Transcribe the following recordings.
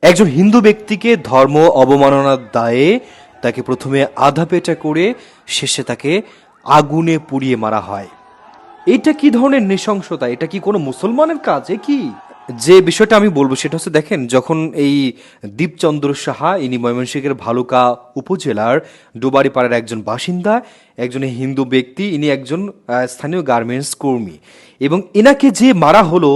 একজন হিন্দু ব্যক্তিকে ধর্ম অবমাননার দায়ে তাকে প্রথমে আধা পেটা করে শেষে তাকে আগুনে পুড়িয়ে মারা হয়। এটা কি ধরনের নৃশংসতা? এটা কি কোনো মুসলমানের কাজ? এ কি? যে বিষয়টা আমি বলবো সেটা হচ্ছে, দেখেন, যখন এই দীপচন্দ্র সাহা, ইনি ময়মনসিংহের ভালুকা উপজেলার ডোবারিপাড়ার একজন বাসিন্দা, একজন হিন্দু ব্যক্তি, ইনি একজন স্থানীয় গার্মেন্টস কর্মী, এবং এনাকে যে মারা হলো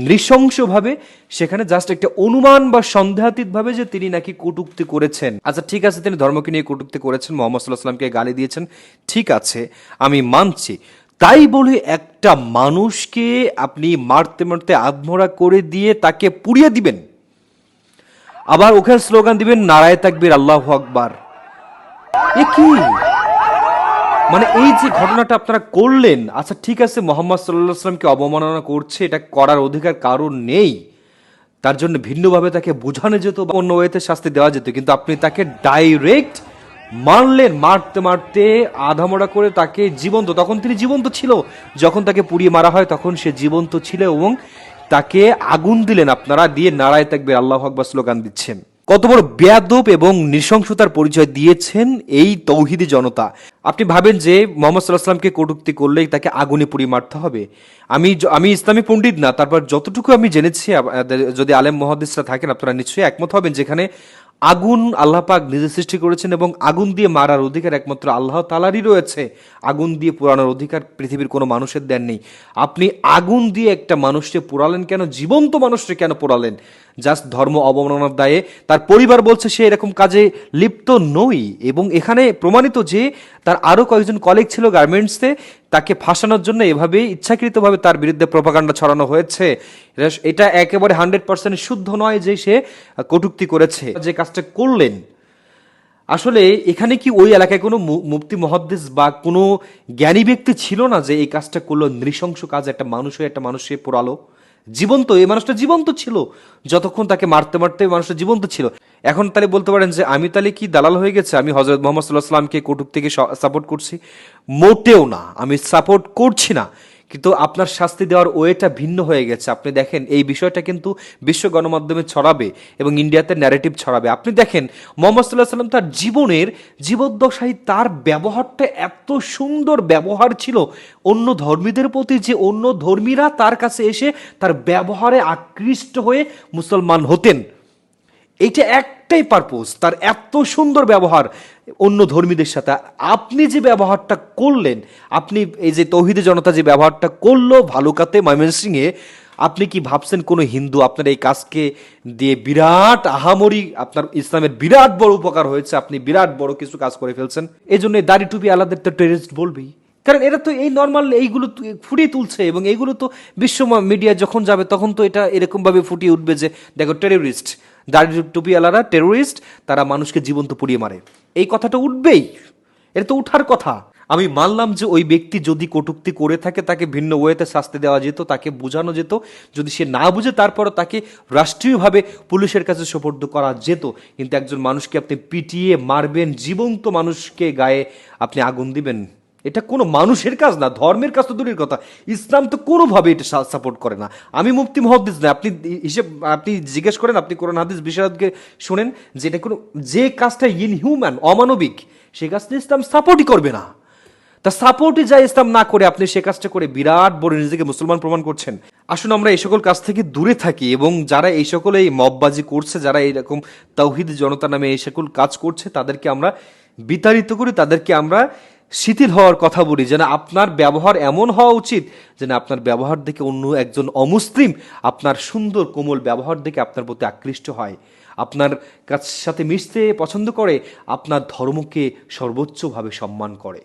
নৃশংসভাবে, সেখানে জাস্ট একটা অনুমান বা সন্দেহাতীতভাবে যে তিনি নাকি কটূক্তি করেছেন। আচ্ছা ঠিক আছে, তিনি ধর্মকে নিয়ে কটূক্তি করেছেন, মোহাম্মদ সাল্লাহ সাল্লামকে গালি দিয়েছেন, ঠিক আছে, আমি মানছি। তাই বলে একটা মানুষকে আপনি মারতে মারতে আধমরা করে দিয়ে তাকে পুড়িয়ে দিবেন, আবার ওখানে স্লোগান দিবেন নারায়ে তাকবীর আল্লাহু আকবার। এ কি? মানে এই যে ঘটনাটা আপনারা করলেন, আচ্ছা ঠিক আছে, মোহাম্মদ সাল্লাল্লাহু সাল্লামকে অবমাননা করছে, এটা করার অধিকার কারণ নেই, তার জন্য ভিন্নভাবে তাকে বোঝানো যেত বা অন্য ওয়েতে শাস্তি দেওয়া যেত, কিন্তু আপনি তাকে ডাইরেক্ট মারলেন, মারতে মারতে আধামরা করে তাকে জীবন্ত, তখন তিনি জীবন্ত ছিল, যখন তাকে পুড়িয়ে মারা হয় তখন সে জীবন্ত ছিল, এবং তাকে আগুন দিলেন আপনারা, দিয়ে নারায়ে তাকবীর আল্লাহু আকবার স্লোগান দিচ্ছেন। কত বড় বেয়াদব এবং নৃশংসতার পরিচয় দিয়েছেন এই তৌহিদি জনতা। আপনি ভাবেন যে মোহাম্মদ সাল্লাল্লাহু আলাইহি ওয়াসাল্লামকে কটূক্তি করলেই তাকে আগুনে পুড়িয়ে মারতে হবে? আমি ইসলামী পণ্ডিত না, তারপর যতটুকু আমি জেনেছি, যদি আলেম মুহাদ্দিসরা থাকেন আপনারা নিশ্চয়ই একমত হবেন, যেখানে আগুন আল্লাহ পাক নিজে সৃষ্টি করেছেন এবং আগুন দিয়ে মারার অধিকার একমাত্র আল্লাহ তাআলারই রয়েছে। আগুন দিয়ে পোড়ানোর অধিকার পৃথিবীর কোনো মানুষের দেন নেই। আপনি আগুন দিয়ে একটা মানুষকে পোড়ালেন কেন? জীবন্ত মানুষকে কেন পোড়ালেন? জাস্ট ধর্ম অবমাননার দায়ে। তার পরিবার বলছে সে এরকম কাজে লিপ্ত নই, এবং এখানে প্রমাণিত যে তার আরো কয়েকজন কলিগ ছিল গার্মেন্টসে, তাকে ফাঁসানোর জন্য এভাবে ইচ্ছাকৃতভাবে তার বিরুদ্ধে প্রপাগান্ডা ছড়ানো হয়েছে। এটা একেবারে 100% শুদ্ধ নয় যে সে কটূক্তি করেছে। যে কাজটা করলেন, আসলে এখানে কি ওই এলাকায় কোনো মুফতি মুহাদ্দিস বা কোনো জ্ঞানী ব্যক্তি ছিল না যে এই কাজটা করলো? নৃশংস কাজ, একটা মানুষ হয়ে একটা মানুষকে পোড়ালো জীবন্ত। এই মানুষটা জীবন্ত ছিল যতক্ষণ তাকে মারতে মারতে, মানুষটা জীবন্ত ছিল। এখন তাহলে বলতে পারেন যে আমি তাহলে কি দালাল হয়ে গেছে, আমি হযরত মুহাম্মদ সাল্লাল্লাহু আলাইহি ওয়াসাল্লামকে কটূক্তিকে সাপোর্ট করছি? মোটেও না, আমি সাপোর্ট করছি না, কিন্তু আপনার শাস্তি দেওয়ার ওয়েটা ভিন্ন হয়ে গেছে। আপনি দেখেন এই বিষয়টা কিন্তু বিশ্ব গণমাধ্যমে ছড়াবে এবং ইন্ডিয়াতে ন্যারেটিভ ছড়াবে। আপনি দেখেন মুহাম্মদ সাল্লাল্লাহু আলাইহি ওয়াসাল্লাম তার জীবনের জীবদ্দশায় তার ব্যবহারটা এত সুন্দর ব্যবহার ছিল অন্য ধর্মীদের প্রতি, যে অন্য ধর্মীরা তার কাছে এসে তার ব্যবহারে আকৃষ্ট হয়ে মুসলমান হতেন। এইটা একটাই পারপোজ, তার এত সুন্দর ব্যবহার অন্য ধর্মীদের সাথে। আপনি যে ব্যবহারটা করলেন, আপনি এই যে তৌহিদি জনতা যে ব্যবহারটা করলো ভালুকাতে, ময়মনসিংহে, আপনি কি ভাবছেন কোনো হিন্দু আপনার এই কাজকে দিয়ে বিরাট আহামরি, আপনার ইসলামের বিরাট বড় উপকার হয়েছে, আপনি বিরাট বড় কিছু কাজ করে ফেলছেন? এই জন্য দাড়ি টুপি আলাদের তো টেররিস্ট বলবেই, কারণ এরা তো এই নর্মাল এইগুলো ফুটিয়ে তুলছে, এবং এইগুলো তো বিশ্ব মিডিয়া যখন যাবে তখন তো এটা এরকম ভাবে ফুটিয়ে উঠবে যে দেখো টেররিস্ট, দাড়ি টুপি আলারা টেররিস্ট, তারা মানুষকে জীবন্ত পুড়িয়ে মারে। এই কথাটা উঠবেই, এটা তো উঠার কথা। আমি মানলাম যে ওই ব্যক্তি যদি কটূক্তি করে থাকে তাকে ভিন্ন ওয়েতে শাস্তি দেওয়া যেত, তাকে বোঝানো যেত, যদি সে না বুঝে তারপরও তাকে রাষ্ট্রীয়ভাবে পুলিশের কাছে সোপর্দ করা যেত। কিন্তু একজন মানুষকে আপনি পিটিয়ে মারবেন, জীবন্ত মানুষকে গায়ে আপনি আগুন দিবেন, এটা কোনো মানুষের কাজ না, ধর্মের কাজ তো দূরের কথা, ইসলাম তো কোনোভাবে এটা সাপোর্ট করে না। আমি মুফতি মুহাদ্দিস না, আপনি আপনি জিজ্ঞেস করেন, আপনি কোরআন হাদিস বিশারদকে শুনেন, যে এটা কোনো, যে কাজটা ইনহিউম্যান, অমানবিক, সেই কাজটা ইসলাম সাপোর্টই করবে না। তা সাপোর্টই যা ইসলাম না করে আপনি সে কাজটা করে বিরাট বড় নিজেকে মুসলমান প্রমাণ করছেন। আসুন আমরা এই সকল কাজ থেকে দূরে থাকি, এবং যারা এই সকল এই মববাজি করছে, যারা এইরকম তাওহীদ জনতা নামে এই সকল কাজ করছে, তাদেরকে আমরা বিতাড়িত করি, তাদেরকে আমরা শিথিল হওয়ার কথা বলি, যেন আপনার ব্যবহার এমন হওয়া উচিত যেন আপনার ব্যবহার দেখে অন্য একজন অমুসলিম আপনার সুন্দর কোমল ব্যবহার দেখে আপনার প্রতি আকৃষ্ট হয়, আপনার সাথে মিশতে পছন্দ করে, আপনার ধর্মকে সর্বোচ্চভাবে সম্মান করে।